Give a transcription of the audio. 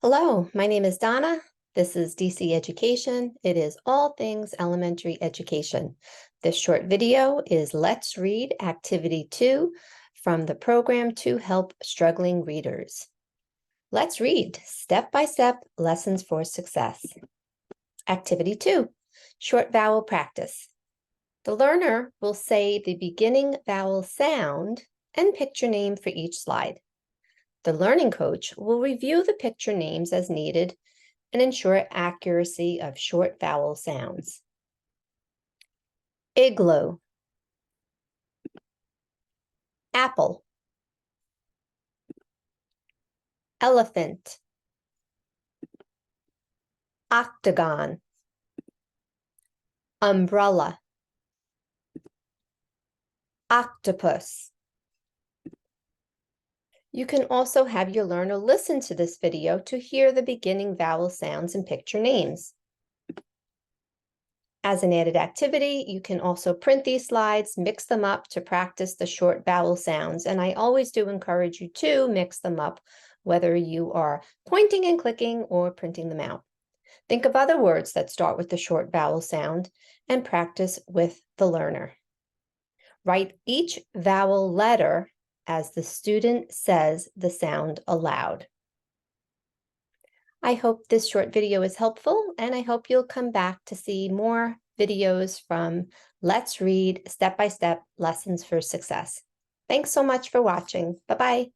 Hello, my name is Donna. This is DC Education. It is all things elementary education. This short video is Let's Read Activity 2 from the program to help struggling readers. Let's read step-by-step lessons for success. Activity 2, short vowel practice. The learner will say the beginning vowel sound and picture name for each slide. The learning coach will review the picture names as needed and ensure accuracy of short vowel sounds. Igloo, apple, elephant, octagon, umbrella, octopus. You can also have your learner listen to this video to hear the beginning vowel sounds and picture names. As an added activity, you can also print these slides, mix them up to practice the short vowel sounds, and I always do encourage you to mix them up, whether you are pointing and clicking or printing them out. Think of other words that start with the short vowel sound and practice with the learner. Write each vowel letter as the student says the sound aloud. I hope this short video is helpful, and I hope you'll come back to see more videos from Let's Read Step-by-Step Lessons for Success. Thanks so much for watching. Bye-bye.